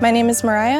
My name is Mariah.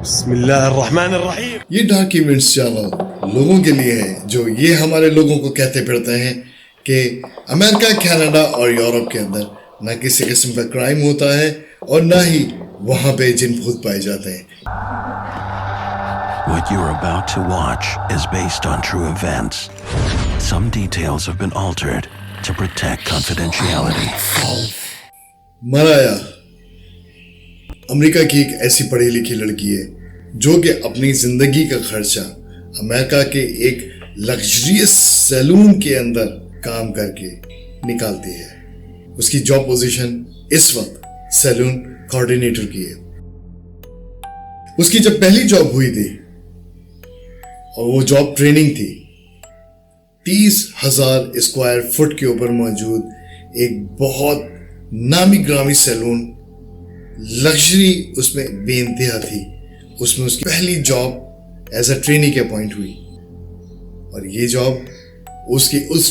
बिस्मिल्लाहिर्रहमानिर्रहीम। ये dark events channel लोगों के लिए है जो ये हमारे लोगों को कहते फिरते हैं कि अमेरिका, कनाडा और यूरोप के अंदर न किसी किस्म का क्राइम होता है और न ही वहाँ पे जिन भूत पाए जाते हैं। What you're about to watch is based on true events. Some details have been altered to protect confidentiality. मराया अमेरिका की एक ऐसी पढ़ी लिखी लड़की है जो कि अपनी जिंदगी का खर्चा अमेरिका के एक लग्जरियस सैलून के अंदर काम करके निकालती है। उसकी जॉब पोजीशन इस वक्त सैलून कोऑर्डिनेटर की है। उसकी जब पहली जॉब हुई थी और वो जॉब ट्रेनिंग थी, 30,000 स्क्वायर फुट के ऊपर मौजूद एक बहुत नामी ग्रामी सैलून, लग्जरी उसमें बेइंतहा थी। उसमें उसकी पहली जॉब एज अ ट्रेनी के अपॉइंट हुई और ये जॉब उसकी उस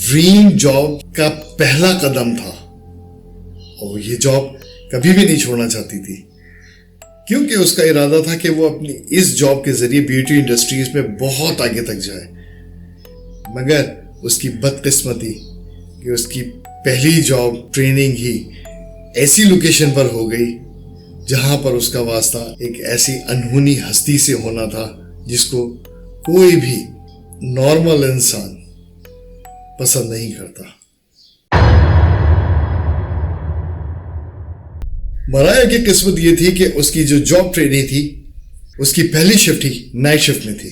ड्रीम जॉब का पहला कदम था और ये जॉब कभी भी नहीं छोड़ना चाहती थी क्योंकि उसका इरादा था कि वो अपनी इस जॉब के जरिए ब्यूटी इंडस्ट्रीज में बहुत आगे तक जाए। मगर उसकी बदकिस्मती कि उसकी पहली जॉब ट्रेनिंग ही ऐसी लोकेशन पर हो गई जहां पर उसका वास्ता एक ऐसी अनहोनी हस्ती से होना था जिसको कोई भी नॉर्मल इंसान पसंद नहीं करता। मराया की किस्मत ये थी कि उसकी जो जॉब ट्रेनिंग थी उसकी पहली शिफ्ट ही नाइट शिफ्ट में थी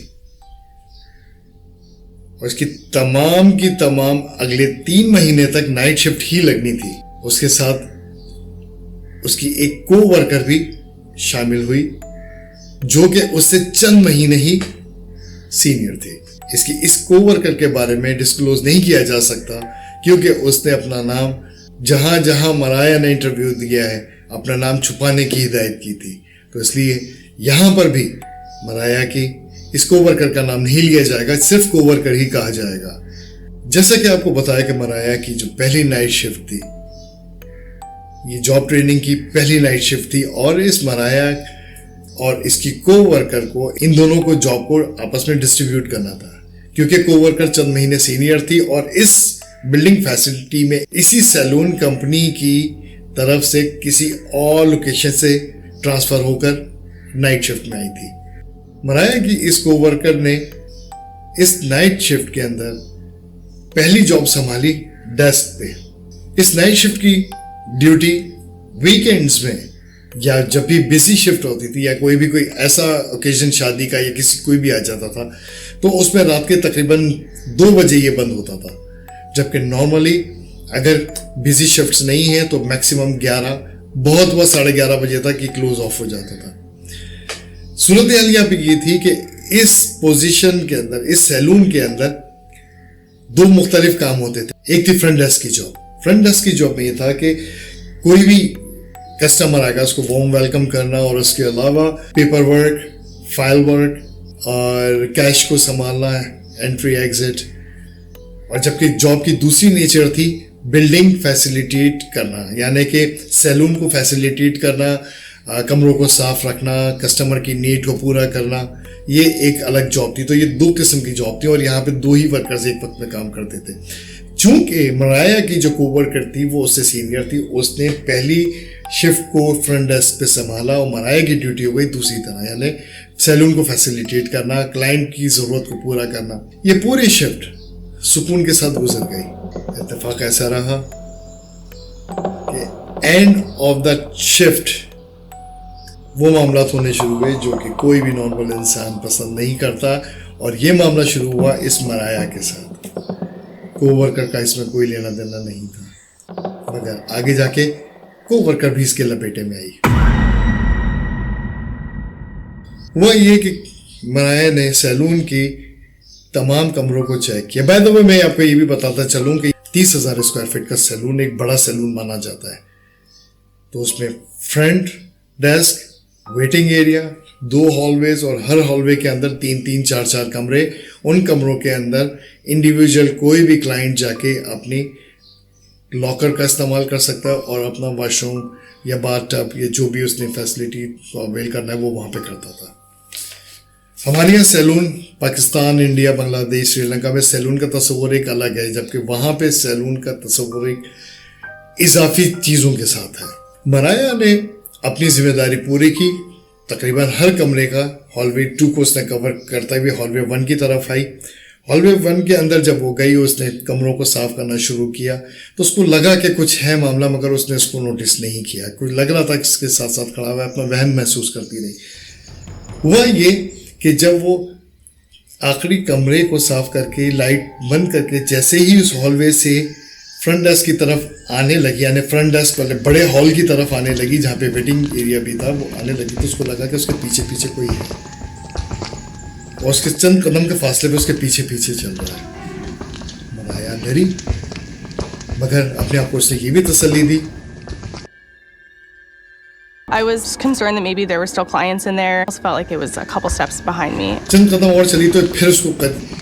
और उसकी तमाम की तमाम अगले 3 महीने तक नाइट शिफ्ट ही लगनी थी। उसके साथ उसकी एक को वर्कर भी शामिल हुई जो कि उससे चंद महीने ही सीनियर थे। इसकी इस को वर्कर के बारे में डिस्क्लोज नहीं किया जा सकता क्योंकि उसने अपना नाम जहां जहां मराया ने इंटरव्यू दिया है अपना नाम छुपाने की हिदायत की थी, तो इसलिए यहां पर भी मराया की इस को वर्कर का नाम नहीं लिया जाएगा, सिर्फ को वर्कर ही कहा जाएगा। जैसा कि आपको बताया कि मराया की जो पहली नाइट शिफ्ट थी, ये जॉब ट्रेनिंग की पहली नाइट शिफ्ट थी और इस मराया और इसकी को वर्कर को, इन दोनों को जॉब को आपस में डिस्ट्रीब्यूट करना था क्योंकि को वर्कर चंद महीने सीनियर थी और इस बिल्डिंग फैसिलिटी में इसी सैलून कंपनी की तरफ से किसी और लोकेशन से ट्रांसफर होकर नाइट शिफ्ट में आई थी। मराया की इस को वर्कर ने इस नाइट शिफ्ट के अंदर पहली जॉब संभाली डेस्क पे। इस नाइट शिफ्ट की ड्यूटी वीकेंड्स में या जब भी बिजी शिफ्ट होती थी या कोई ऐसा ओकेजन शादी का या किसी कोई भी आ जाता था तो उसमें रात के तकरीबन 2 बजे ये बंद होता था, जबकि नॉर्मली अगर बिजी शिफ्ट्स नहीं है तो मैक्सिमम 11, बहुत बहुत 11:30 बजे तक ये क्लोज ऑफ हो जाता था। सूरत हाल यहाँ पे ये थी कि इस पोजीशन के अंदर, इस सैलून के अंदर 2 मुख्तलिफ काम होते थे। एक थी फ्रंट डेस्क की जॉब। फ्रंट डेस्क की जॉब में ये था कि कोई भी कस्टमर आएगा उसको वार्म वेलकम करना और उसके अलावा पेपर वर्क, फाइल वर्क और कैश को संभालना, एंट्री एग्जिट। और जबकि जॉब की दूसरी नेचर थी बिल्डिंग फैसिलिटेट करना, यानी कि सैलून को फैसिलिटेट करना, कमरों को साफ रखना, कस्टमर की नीड को पूरा करना, ये एक अलग जॉब थी। तो ये 2 किस्म की जॉब थी और यहाँ पे 2 ही वर्कर्स एक वक्त में काम करते थे। चूंकि मराया की जो कोवर्कर थी वो उससे सीनियर थी, उसने पहली शिफ्ट को फ्रंट डेस्क पे संभाला और मराया की ड्यूटी हो गई दूसरी तरह, यानी सैलून को फैसिलिटेट करना, क्लाइंट की ज़रूरत को पूरा करना। ये पूरी शिफ्ट सुकून के साथ गुजर गई। इत्तेफाक ऐसा रहा कि एंड ऑफ द शिफ्ट वो मामला होने शुरू हुए जो कि कोई भी नॉर्मल इंसान पसंद नहीं करता और ये मामला शुरू हुआ इस मराया के साथ। कोवर्कर का इसमें कोई लेना देना नहीं था, मगर आगे जाके कोवर्कर भी इसके लपेटे में आई। हुआ ये कि मराया ने सैलून की तमाम कमरों को चेक किया। बाय द वे मैं आपको ये भी बताता चलूं कि 30,000 स्क्वायर फीट का सैलून एक बड़ा सैलून माना जाता है। तो उसमें front desk, waiting area, 2 hallways और हर हॉलवे के अंदर 3-3, 4-4 कमरे। उन कमरों के अंदर इंडिविजुअल कोई भी क्लाइंट जाके अपनी लॉकर का इस्तेमाल कर सकता है और अपना वॉशरूम या बाथटब या जो भी उसने फैसिलिटी को अवेल करना है वो वहाँ पे करता था। हमारे यहाँ सैलून पाकिस्तान, इंडिया, बांग्लादेश, श्रीलंका में सैलून का तस्वुर एक अलग है, जबकि वहाँ पे सैलून का तस्वुर एक इजाफी चीज़ों के साथ है। मराया ने अपनी जिम्मेदारी पूरी की। तकरीबन हर कमरे का हॉलवे 2 को उसने कवर करते हुए हॉलवे 1 की तरफ आई। हॉलवे 1 के अंदर जब वो गई, उसने कमरों को साफ करना शुरू किया तो उसको लगा कि कुछ है मामला, मगर उसने उसको नोटिस नहीं किया। कुछ लग रहा था कि इसके साथ साथ खड़ा हुआ है, अपना वहम महसूस करती रही। हुआ ये कि जब वो आखिरी कमरे को साफ करके लाइट बंद करके जैसे ही उस हॉलवे से फ्रंट डेस्क की तरफ आने लगी, यानी फ्रंट डेस्क वाले बड़े हॉल की तरफ आने लगी जहाँ पे वेटिंग एरिया भी था, वो आने लगी तो उसको लगा कि उसके पीछे पीछे कोई है और उसके चंद कदम के फासले पे उसके पीछे पीछे चल रहा है। मराया डरी, मगर अपने आप को उसने ये भी तसल्ली दी। I was concerned that maybe there were still clients in there. I also felt like it was a couple steps behind me. चंद कदम और चली तो फिर उसको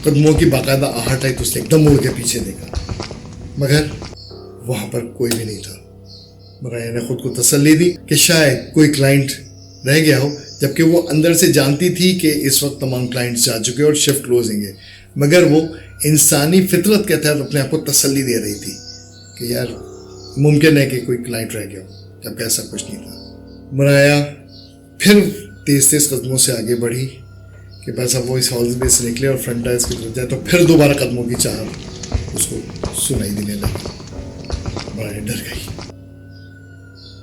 कदमों की बाकायदा आहट आई तो उसने एकदम मुड़ के पीछे देखा, मगर वहां पर कोई भी नहीं था। मराया ने खुद को तसल्ली दी कि शायद कोई क्लाइंट रह गया हो, जबकि वो अंदर से जानती थी कि इस वक्त तमाम क्लाइंट्स जा चुके और शिफ्ट क्लोजिंग है, मगर वो इंसानी फितरत के तहत अपने आप को तसल्ली दे रही थी कि यार मुमकिन है कि कोई क्लाइंट रह गया हो, जबकि ऐसा कुछ नहीं था। मराया फिर तेज तेज कदमों से आगे बढ़ी कि बस अब वो इस हॉलवे से निकले और फ्रंट डेस्क की तरफ जाए तो फिर दोबारा कदमों की चाहत उसको सुनाई देने लगी। मराया डर गई।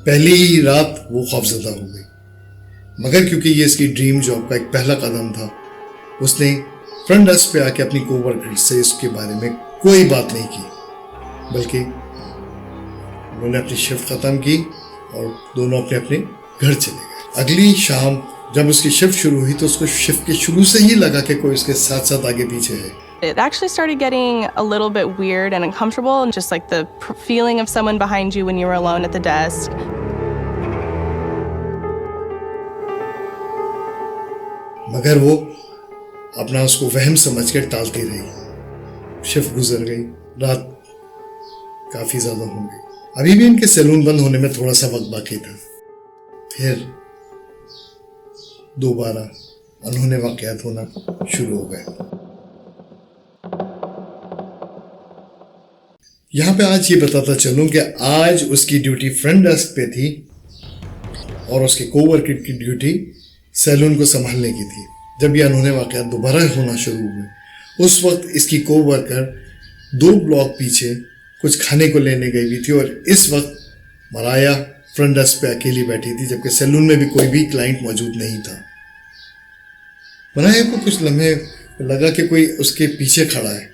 पहली ही रात वो खौफजदा हो गई, मगर क्योंकि ये इसकी ड्रीम जॉब का एक पहला कदम था, उसने फ्रंट डेस्क पे आके अपनी कोवर्कर से इसके बारे में कोई बात नहीं की, बल्कि उन्होंने अपनी शिफ्ट ख़त्म की और दोनों अपने अपने घर चले गए। अगली शाम जब उसकी शिफ्ट शुरू हुई तो उसको शिफ्ट के शुरू से ही लगा कि कोई उसके साथ साथ आगे पीछे है। It actually started getting a little bit weird and uncomfortable, and just like the feeling of someone behind you when you were alone at the desk. मगर वो अपना उसको वहम समझ के टालती रही। शिफ्ट गुजर गई, रात काफी ज्यादा हो गई। अभी भी इनके सैलून बंद होने में थोड़ा सा वक्त बाकी था। फिर दोबारा अनहोने वाकयात होना शुरू हो गए। यहां पे आज ये बताता चलूं कि आज उसकी ड्यूटी फ्रंट डेस्क पे थी और उसके कोवर्कर की ड्यूटी सैलून को संभालने की थी। जब ये अनहोने वाकयात दोबारा होना शुरू हुए, उस वक्त इसकी कोवर्कर 2 ब्लॉक पीछे कुछ खाने को लेने गई हुई थी और इस वक्त मराया फ्रंट डेस्क पे अकेली बैठी थी, जबकि सैलून में भी कोई भी क्लाइंट मौजूद नहीं था। मराया को कुछ लम्हे लगा कि कोई उसके पीछे खड़ा है।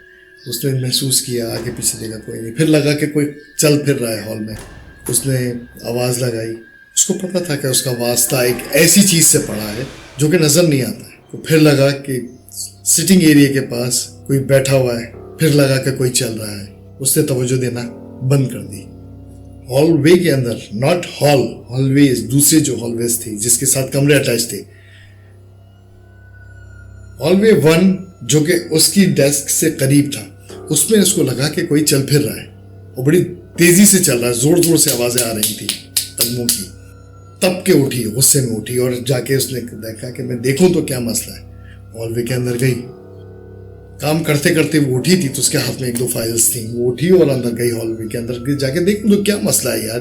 उसने महसूस किया, आगे पीछे देखा कोई नहीं, फिर लगा कि कोई चल फिर रहा है हॉल में। उसने आवाज़ लगाई, उसको पता था कि उसका वास्ता एक ऐसी चीज़ से पड़ा है जो कि नज़र नहीं आता है। तो फिर लगा कि सिटिंग एरिया के पास कोई बैठा हुआ है, फिर लगा कि कोई चल रहा है। उसने तवज्जो देना बंद कर दी। हॉलवे के अंदर, नॉट हॉल, हॉलवेज, दूसरे जो हॉलवेज थी जिसके साथ कमरे अटैच थे, हॉलवे 1 जो कि उसकी डेस्क से करीब था, उसमें उसको लगा कि कोई चल फिर रहा है और बड़ी तेजी से चल रहा है। जोर जोर से आवाजें आ रही थी कदमों की। तब के उठी, गुस्से में उठी और जाके उसने देखा कि मैं देखूं तो क्या मसला है। हॉलवे के अंदर गई। काम करते करते वो उठी थी तो उसके हाथ में 1-2 फाइल्स थी। वो उठी और अंदर गई हॉलवे के अंदर, जाके देखूं तो क्या मसला है यार,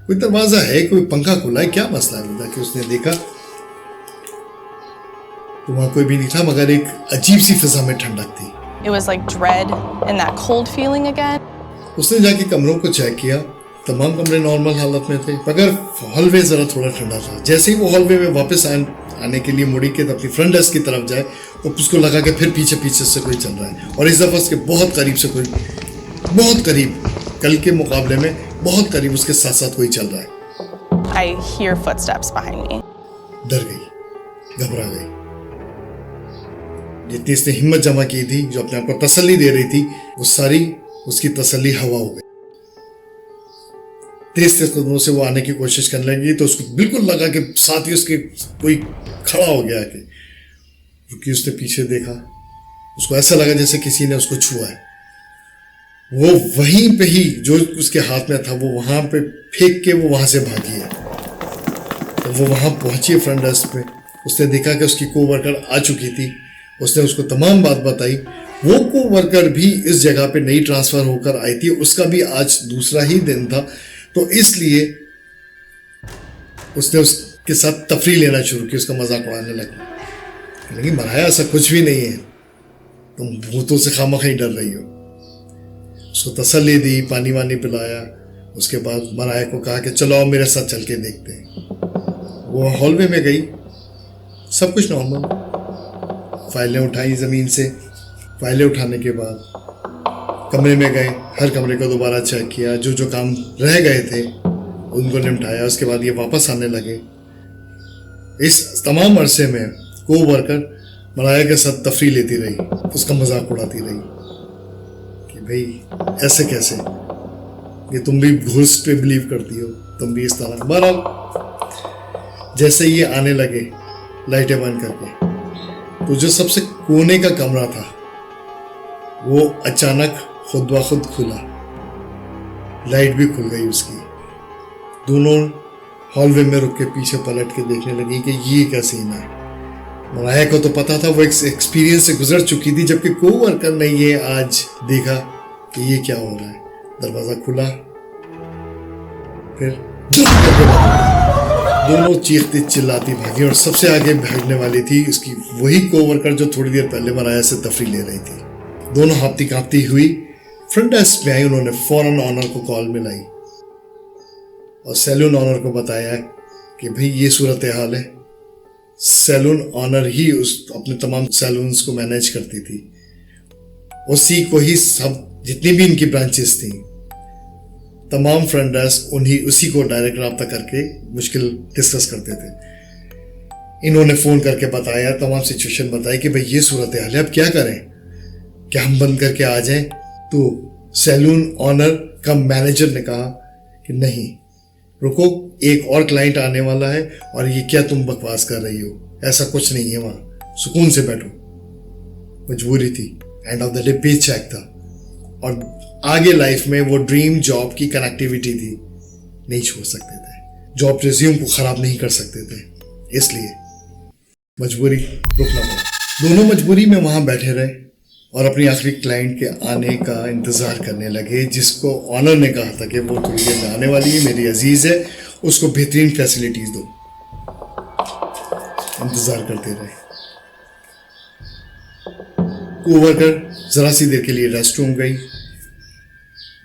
कोई दरवाजा है, कोई पंखा खुला है, क्या मसला है। जाके उसने देखा तो वहां कोई भी नहीं था, मगर एक अजीब सी फिजा में ठंडक थी। It was like dread and that cold feeling again. उसने जाके कमरों को चेक किया, तमाम कमरे नॉर्मल हालत में थे, मगर हॉलवे जरा थोड़ा ठंडा था। जैसे ही वो हॉलवे में वापस आने के लिए मुड़ी के अपनी फ्रंट डेस्क की तरफ जाए तो उसको लगा कि फिर पीछे पीछे से कोई चल रहा है और इस दफा उसके बहुत करीब से कोई, बहुत करीब, कल के मुकाबले में बहुत करीब उसके साथ साथ कोई चल रहा है। I hear footsteps behind me. डर गई, घबरा गई। जितनी इसने हिम्मत जमा की थी, जो अपने आप को तसल्ली दे रही थी, वो सारी उसकी तसल्ली हवा हो गई। तेज तेज कदमों से वो आने की कोशिश करने लगी, तो उसको बिल्कुल लगा कि साथ ही उसके कोई खड़ा हो गया कि रुकी। उसने पीछे देखा, उसको ऐसा लगा जैसे किसी ने उसको छुआ है। वो वहीं पे ही जो उसके हाथ में था वो वहां पे फेंक के वो वहां से भागी है। तो वो वहां पहुंची फ्रंट डेस्क पे, उसने देखा कि उसकी कोवर्कर आ चुकी थी। उसने उसको तमाम बात बताई। वो कोवर्कर भी इस जगह पे नई ट्रांसफर होकर आई थी, उसका भी आज दूसरा ही दिन था, तो इसलिए उसने उसके साथ तफरी लेना शुरू की, उसका मजाक उड़ाने लगी। लेकिन मराया ऐसा कुछ भी नहीं है, तुम भूतों से खामखा ही डर रही हो। उसको तसल्ली दी, पानी वानी पिलाया। उसके बाद मराया को कहा कि चलो आओ मेरे साथ चल के देखते हैं। वो हॉलवे में गई, सब कुछ नॉर्मल। फाइलें उठाई ज़मीन से। फाइलें उठाने के बाद कमरे में गए, हर कमरे को दोबारा चेक किया, जो जो काम रह गए थे उनको निपटाया। उसके बाद ये वापस आने लगे। इस तमाम अरसे में कोवर्कर मराया के साथ तफरी लेती रही, उसका मजाक उड़ाती रही कि भाई ऐसे कैसे, ये तुम भी घोस्ट पे बिलीव करती हो, तुम भी इस तरह। बहरहाल जैसे ये आने लगे लाइटें बंद करके, तो जो सबसे कोने का कमरा था वो अचानक खुद ब खुद खुला, लाइट भी खुल गई उसकी। दोनों हॉलवे में रुक के पीछे पलट के देखने लगी कि ये क्या सीन है। मराया को तो पता था, वो एक एक्सपीरियंस से गुजर चुकी थी, जबकि कोवर्कर ने ये आज देखा कि ये क्या हो रहा है। दरवाजा खुला, फिर दोनों चीखती चिल्लाती भागी, और सबसे आगे भागने वाली थी उसकी वही कोवर्कर जो थोड़ी देर पहले मराया से तफरी ले रही थी। दोनों हाथी कांपती हुई फ्रंट डेस्क पे आई। उन्होंने फौरन ऑनर को कॉल मिलाई और सैलून ऑनर को बताया कि भाई ये सूरत हाल है। सैलून ऑनर ही उस अपने तमाम सैलून्स को मैनेज करती थी, उसी को ही सब जितनी भी इनकी ब्रांचेस थी, तमाम फ्रंट डेस्क उसी को डायरेक्ट रब्ता करके मुश्किल डिस्कस करते थे। इन्होंने फ़ोन करके बताया, तमाम सिचुएशन बताई कि भाई ये सूरत हाल है, अब क्या करें, क्या हम बंद करके आ जाएं। तो सैलून ऑनर का मैनेजर ने कहा कि नहीं रुको, एक और क्लाइंट आने वाला है, और ये क्या तुम बकवास कर रही हो, ऐसा कुछ नहीं है, वहाँ सुकून से बैठो। मजबूरी थी, एंड ऑफ द डे पे चेक था, और आगे लाइफ में वो ड्रीम जॉब की कनेक्टिविटी थी, नहीं छोड़ सकते थे, जॉब रिज्यूम को ख़राब नहीं कर सकते थे, इसलिए मजबूरी रुकना पड़ा। दोनों मजबूरी में वहाँ बैठे रहे और अपनी आखिरी क्लाइंट के आने का इंतज़ार करने लगे, जिसको ऑनर ने कहा था कि वो थोड़ी देर में आने वाली है, मेरी अजीज़ है, उसको बेहतरीन फैसिलिटीज़ दो। इंतज़ार करते रहे। कोवर्कर ज़रा सी देर के लिए रेस्ट रूम गई।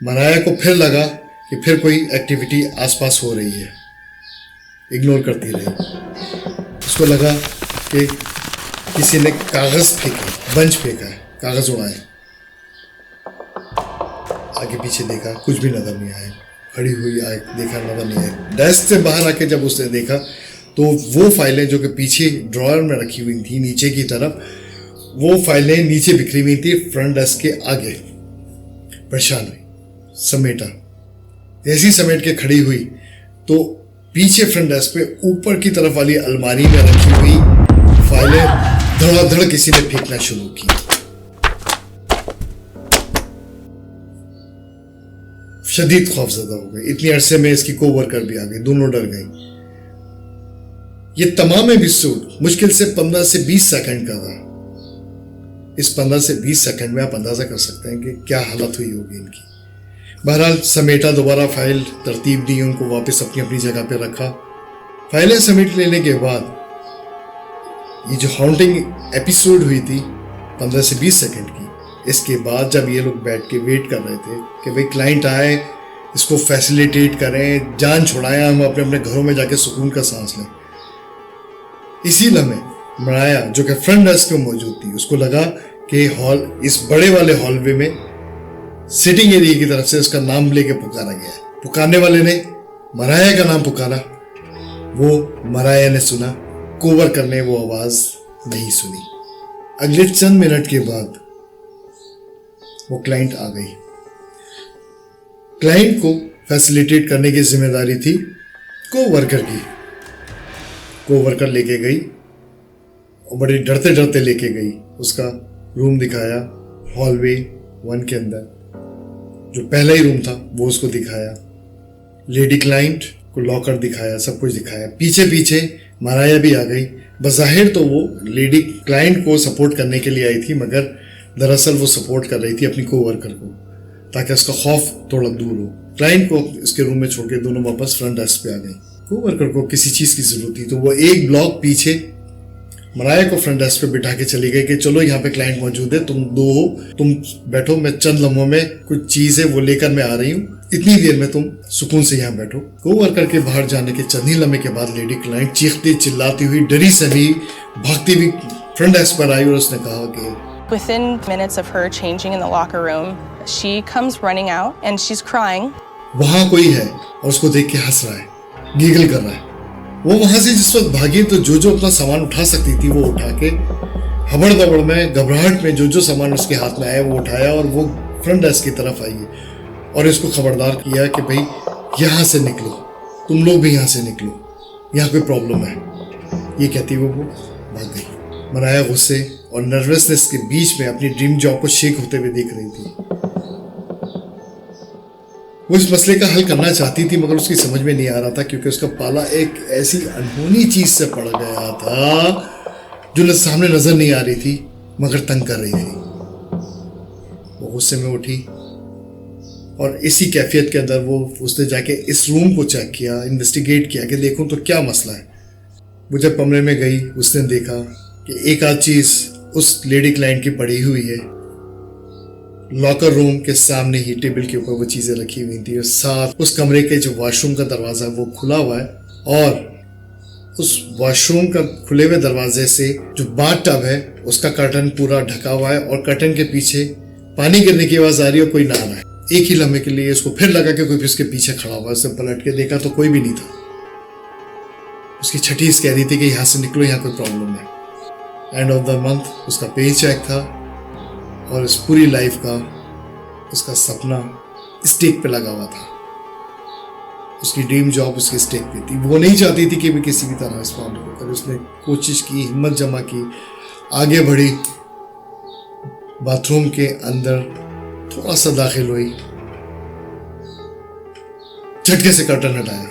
मराया को फिर लगा कि फिर कोई एक्टिविटी आसपास हो रही है, इग्नोर करती रही। उसको लगा कि किसी ने कागज़ फेंके, बंच फेंका है, कागज उड़ाए। आगे पीछे देखा, कुछ भी नजर नहीं आया। खड़ी हुई आए, देखा, नजर नहीं आया। डेस्क से बाहर आके जब उसने देखा तो वो फाइलें जो कि पीछे ड्रॉअर में रखी हुई थी नीचे की तरफ, वो फाइलें नीचे बिखरी हुई थी फ्रंट डेस्क के आगे। परेशान हुई, समेटा। जैसी समेट के खड़ी हुई तो पीछे फ्रंट डेस्क पे ऊपर की तरफ वाली अलमारी में रखी हुई फाइलें धड़ाधड़ किसी ने फेंकना शुरू की। शदीद खौफजदा हो गई। इतनी अरसे में इसकी कोवर्कर भी आ गई, दोनों डर गई। ये तमाम एपिसोड मुश्किल से 15 से 20 सेकंड का था। इस 15 से 20 सेकंड में आप अंदाजा कर सकते हैं कि क्या हालत हुई होगी इनकी। बहरहाल समेटा, दोबारा फाइल तरतीब दी, उनको वापस अपनी अपनी जगह पे रखा। फाइलें समेट लेने के बाद ये जो हॉन्टिंग एपिसोड हुई थी 15 से 20 सेकंड की, इसके बाद जब ये लोग बैठ के वेट कर रहे थे कि भाई क्लाइंट आए, इसको फैसिलिटेट करें, जान छुड़ाएं, हम अपने अपने घरों में जाके सुकून का सांस लें, इसी लम्हे मराया जो कि फ्रंट डेस्क में मौजूद थी, उसको लगा कि हॉल, इस बड़े वाले हॉलवे में सिटिंग एरिया की तरफ से उसका नाम लेके पुकारा गया है। पुकारने वाले ने मराया का नाम पुकारा, वो मराया ने सुना, कोवर्कर ने वो आवाज नहीं सुनी। अगले चंद मिनट के बाद वो क्लाइंट आ गई। क्लाइंट को फैसिलिटेट करने की जिम्मेदारी थी कोवर्कर की। कोवर्कर लेके गई और बड़े डरते डरते लेके गई। उसका रूम दिखाया, हॉलवे 1 के अंदर जो पहला ही रूम था वो उसको दिखाया, लेडी क्लाइंट को लॉकर दिखाया, सब कुछ दिखाया। पीछे पीछे माराया भी आ गई। बज़ाहिर तो वो लेडी क्लाइंट को सपोर्ट करने के लिए आई थी, मगर दरअसल वो सपोर्ट कर रही थी अपनी कोवर्कर को, ताकि उसका खौफ थोड़ा दूर हो। क्लाइंट को इसके रूम में छोड़ के दोनों वापस फ्रंट डेस्क पे आ गई। कोवर्कर को किसी चीज़ की ज़रूरत थी तो वो एक ब्लॉक पीछे मराया को फ्रंट डेस्क पे बिठा के चली गई कि चलो यहाँ पे क्लाइंट मौजूद है, तुम दो हो, तुम बैठो, मैं चंद लम्हों में कुछ चीज़ है वो लेकर मैं आ रही हूँ, इतनी देर में तुम सुकून से यहाँ बैठो। कोवर्कर के बाहर जाने के चंद ही लम्हे के बाद लेडी क्लाइंट चीखती चिल्लाती हुई, डरी सभी भागती हुई फ्रंट डेस्क पर आई और उसने कहा कि Within minutes of her changing in the locker room, she comes running out and she's crying. वहां कोई है और उसको देख के हंस रहा है, गीगल कर रहा है। वो वहां से जिस वक्त भागी तो जो अपना सामान उठा सकती थी वो उठा के हबड़ दबड़ में, घबराहट में जो सामान उसके हाथ में आया वो उठाया और वो फ्रंट डेस्क की तरफ आई और इसको खबरदार किया कि भाई यहाँ से निकलो, तुम लोग भी यहाँ से निकलो, यहाँ कोई प्रॉब्लम है। ये कहती वो भाग गई। मराया गुस्से और नर्वसनेस के बीच में अपनी ड्रीम जॉब को शेक होते हुए देख रही थी। वो इस मसले का हल करना चाहती थी मगर उसकी समझ में नहीं आ रहा था, क्योंकि उसका पाला एक ऐसी अनहोनी चीज से पड़ गया था जो सामने नजर नहीं आ रही थी मगर तंग कर रही थी। वो गुस्से में उठी और इसी कैफियत के अंदर वो उसने जाके इस रूम को चेक किया, इन्वेस्टिगेट किया कि देखूं तो क्या मसला है। वो जब कमरे में गई उसने देखा कि एक आध चीज उस लेडी क्लाइंट की पड़ी हुई है। लॉकर रूम के सामने ही टेबल के ऊपर वो चीजें रखी हुई थी और साथ उस कमरे के जो वॉशरूम का दरवाजा वो खुला हुआ है और उस वॉशरूम का खुले हुए दरवाजे से जो बाथ टब है उसका कर्टन पूरा ढका हुआ है और कर्टन के पीछे पानी गिरने की आवाज आ रही है और कोई नहा रहा है। एक ही लम्हे के लिए उसको फिर लगा कि कोई उसके पीछे खड़ा हुआ है। उसने पलट के देखा तो कोई भी नहीं था। उसकी छठी कह रही थी कि यहाँ से निकलो, यहाँ कोई प्रॉब्लम है। एंड ऑफ द मंथ उसका पे चेक था और इस पूरी लाइफ का उसका सपना स्टेक पे लगा हुआ था। उसकी ड्रीम जॉब उसकी स्टेक पे थी। वो नहीं चाहती थी कि भी किसी भी तरह इस मामले को करे। उसने कोशिश की, हिम्मत जमा की, आगे बढ़ी, बाथरूम के अंदर थोड़ा सा दाखिल हुई, झटके से कर्टन हटाया।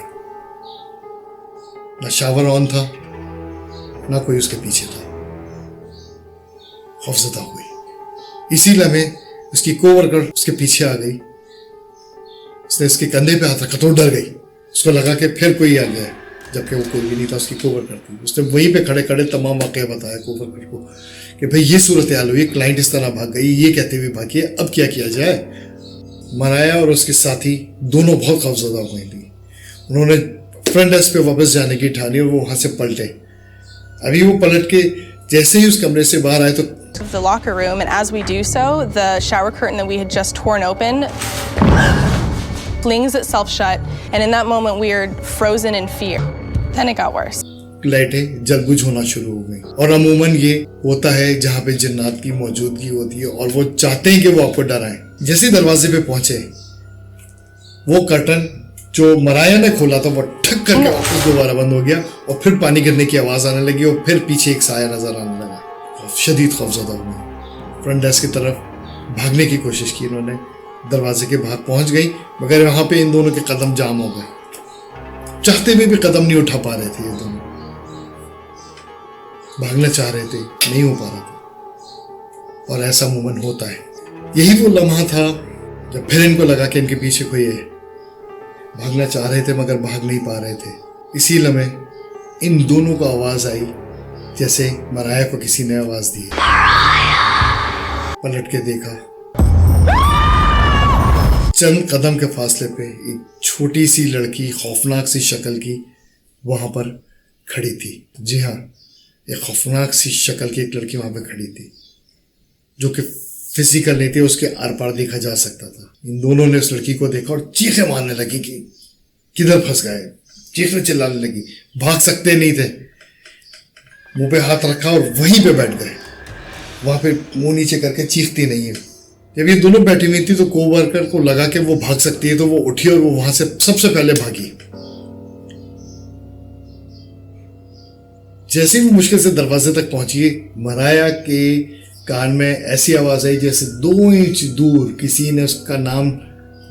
ना शावर ऑन था ना कोई उसके पीछे था। खौफजदा हुई। इसी लम्हे उसकी कोवर्कर उसके पीछे आ गई। उसने इसके कंधे पे हाथ रखा तो डर गई। उसको लगा कि फिर कोई आ गया है, जबकि वो कोई भी नहीं था, उसकी कोवर्कर थी। उसने वहीं पे खड़े खड़े तमाम वाक़या बताया कोवर्कर को कि भाई ये सूरत हाल हुई, क्लाइंट इस तरह भाग गई, ये कहते हुए भागी, अब क्या किया जाए। मराया और उसके साथी दोनों बहुत खौफजदा हुई थी। उन्होंने फ्रंट डेस्क पे वापस जाने की ठानी और वो वहां से पलटे। अभी वो पलट के जैसे ही उस कमरे से बाहर आए तो The locker room, and as we do so, the shower curtain that we had just torn open flings itself shut, and in that moment we are frozen in fear. Then it got worse. लाइटें जलबुझ होना शुरू हो गई। और अमूमन ये होता है जहाँ पे जिन्नात की मौजूदगी होती है और वो चाहते हैं कि वो आपको डराएं। जैसे दरवाजे पे पहुंचे वो कर्टन जो मराया ने खोला था वो ठक करके वापस दोबारा बंद हो गया और फिर पानी गिरने की आवाज आने लगी और फिर पीछे एक साया नजर आने लगा। शदीद खौफजदा हुई। फ्रंट डेस्क की तरफ भागने की कोशिश की इन्होंने, दरवाजे के बाहर पहुंच गई मगर वहां पे इन दोनों के कदम जाम हो गए। चाहते हुए भी कदम नहीं उठा पा रहे थे ये दोनों। भागना चाह रहे थे, नहीं हो पा रहा था। और ऐसा अमूमन होता है। यही वो लम्हा था जब फिर इनको लगा कि इनके पीछे कोई है। भागना चाह रहे थे मगर भाग नहीं पा रहे थे। इसी लम्हे इन दोनों को आवाज आई जैसे मराया को किसी ने आवाज दी। पलट के देखा, चंद कदम के फासले पे एक छोटी सी लड़की खौफनाक सी शक्ल की वहां पर खड़ी थी। जी हाँ, एक खौफनाक सी शक्ल की एक लड़की वहां पर खड़ी थी जो कि फिजिकल नहीं थी, उसके आर पार देखा जा सकता था। इन दोनों ने उस लड़की को देखा और चीखें मारने लगी कि किधर फंस गए। चीखने चिल्लाने लगी, भाग सकते नहीं थे। मुंह पे हाथ रखा और वहीं पे बैठ गए। वहां पे मुंह नीचे करके चीखती नहीं है जब ये दोनों बैठी हुई थी तो कोवर्कर को लगा कि वो भाग सकती है, तो वो उठी और वो वहां से सबसे पहले भागी। जैसे ही वो मुश्किल से दरवाजे तक पहुंची, मराया के कान में ऐसी आवाज आई जैसे 2 इंच दूर किसी ने उसका नाम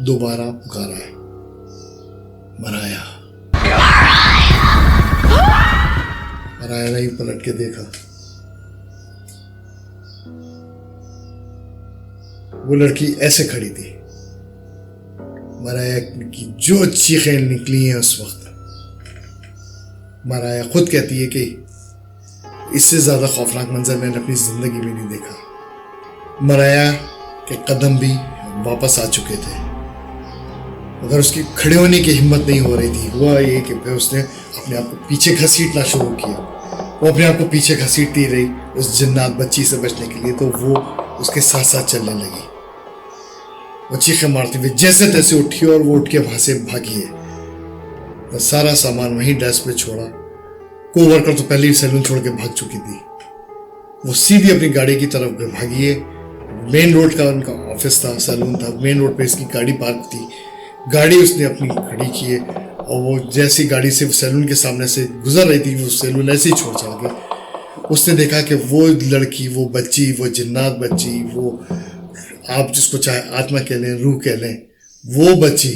दोबारा पुकारा है, मराया। मराया ने पलट के देखा, वो लड़की ऐसे खड़ी थी। मराया की जो चीखें निकली हैं उस वक्त, मराया खुद कहती है कि इससे ज्यादा खौफनाक मंजर मैंने अपनी जिंदगी में नहीं देखा। मराया के कदम भी वापस आ चुके थे, मगर उसकी खड़े होने की हिम्मत नहीं हो रही थी। हुआ ये कि फिर उसने अपने आप को पीछे घसीटना शुरू किया। वो अपने आप को पीछे घसीटती रही उस जिन्नात बच्ची से बचने के लिए, तो वो उसके साथ साथ चलने लगी। वो चीखें मारती हुई जैसे तैसे उठी और वो उठ के वहां से भागी है। तो सारा सामान वहीं डेस्क पे छोड़ा। कोवर्कर तो पहले ही सैलून छोड़ के भाग चुकी थी। वो सीधी अपनी गाड़ी की तरफ भागी है। मेन रोड का उनका ऑफिस था, सैलून था, मेन रोड पे इसकी गाड़ी पार्क थी। गाड़ी उसने अपनी खड़ी की है और वो जैसी गाड़ी से सैलून के सामने से गुजर रही थी, वो सैलून ऐसे ही छोड़ चल गई। उसने देखा कि वो लड़की, वो बच्ची, वो जिन्नात बच्ची, वो आप जिसको चाहे आत्मा कह लें, रूह कह लें, वो बच्ची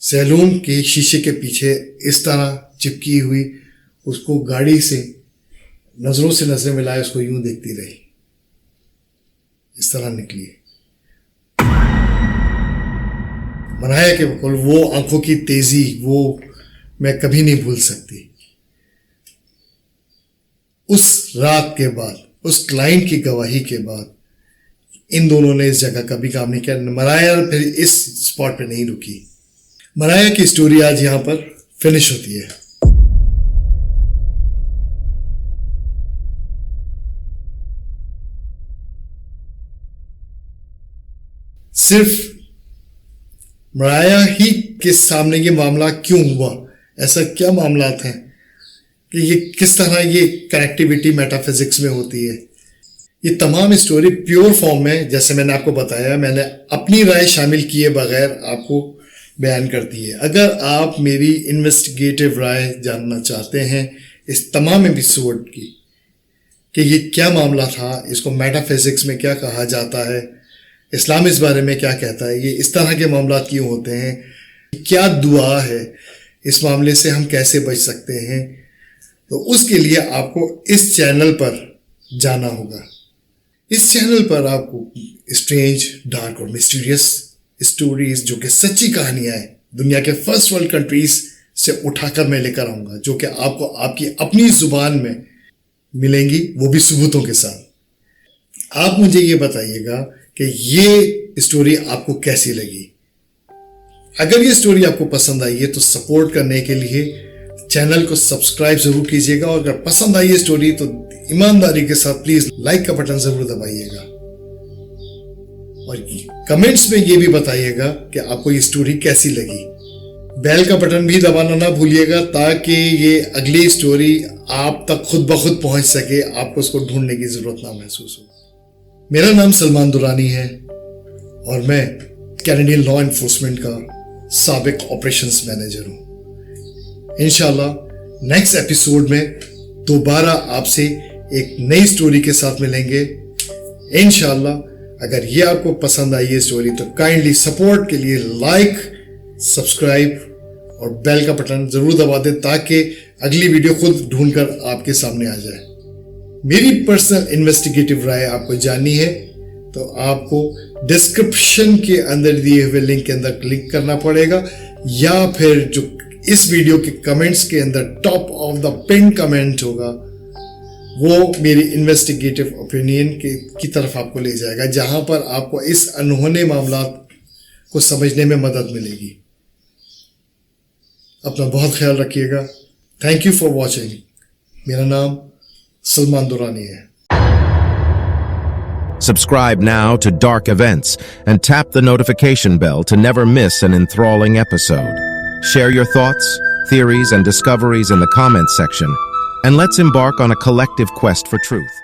सैलून के शीशे के पीछे इस तरह चिपकी हुई उसको गाड़ी से नजरों से नजरें मिलाए उसको यूं देखती रही। इस तरह निकली। मराया के बिल्कुल वो आंखों की तेजी, वो मैं कभी नहीं भूल सकती। उस रात के बाद, उस क्लाइंट की गवाही के बाद इन दोनों ने इस जगह कभी काम नहीं किया। मराया फिर इस स्पॉट पे नहीं रुकी। मराया की स्टोरी आज यहां पर फिनिश होती है। सिर्फ मराया ही के सामने ये मामला क्यों हुआ, ऐसा क्या मामलात हैं कि ये किस तरह ये कनेक्टिविटी मेटाफिजिक्स में होती है। ये तमाम स्टोरी प्योर फॉर्म में, जैसे मैंने आपको बताया, मैंने अपनी राय शामिल किए बगैर आपको बयान करती है। अगर आप मेरी इन्वेस्टिगेटिव राय जानना चाहते हैं इस तमाम एपिसोड की कि ये क्या मामला था, इसको मेटाफिजिक्स में क्या कहा जाता है, इस्लाम इस बारे में क्या कहता है, ये इस तरह के मामला क्यों होते हैं, क्या दुआ है, इस मामले से हम कैसे बच सकते हैं, तो उसके लिए आपको इस चैनल पर जाना होगा। इस चैनल पर आपको स्ट्रेंज, डार्क और मिस्टीरियस स्टोरीज जो कि सच्ची कहानियां हैं दुनिया के फर्स्ट वर्ल्ड कंट्रीज से उठाकर मैं लेकर आऊंगा, जो कि आपको आपकी अपनी जुबान में मिलेंगी, वो भी सबूतों के साथ। आप मुझे ये बताइएगा कि ये स्टोरी आपको कैसी लगी। अगर ये स्टोरी आपको पसंद आई है तो सपोर्ट करने के लिए चैनल को सब्सक्राइब जरूर कीजिएगा, और अगर पसंद आई ये स्टोरी तो ईमानदारी के साथ प्लीज लाइक का बटन जरूर दबाइएगा, और कमेंट्स में ये भी बताइएगा कि आपको ये स्टोरी कैसी लगी। बेल का बटन भी दबाना ना भूलिएगा ताकि ये अगली स्टोरी आप तक खुद ब खुद पहुंच सके, आपको उसको ढूंढने की जरूरत ना महसूस हो। मेरा नाम सलमान दुरानी है और मैं कैनेडियन लॉ एनफोर्समेंट का साबिक ऑपरेशंस मैनेजर हूं। इंशाल्लाह नेक्स्ट एपिसोड में दोबारा आपसे एक नई स्टोरी के साथ मिलेंगे इंशाल्लाह। अगर ये आपको पसंद आई ये स्टोरी तो काइंडली सपोर्ट के लिए लाइक, सब्सक्राइब और बेल का बटन जरूर दबा दें ताकि अगली वीडियो खुद ढूंढकर आपके सामने आ जाए। मेरी पर्सनल इन्वेस्टिगेटिव राय आपको जाननी है तो आपको डिस्क्रिप्शन के अंदर दिए हुए लिंक के अंदर क्लिक करना पड़ेगा, या फिर जो इस वीडियो के कमेंट्स के अंदर top of the pin comment होगा वो मेरी इन्वेस्टिगेटिव ओपिनियन की तरफ आपको ले जाएगा, जहां पर आपको इस अनहोने मामला को समझने में मदद मिलेगी। अपना बहुत ख्याल रखिएगा। Thank you for watching. मेरा नाम सलमान दुरानी है। Subscribe now to Dark Events and tap the notification bell to never miss an enthralling episode. Share your thoughts, theories, and discoveries in the comments section, and let's embark on a collective quest for truth.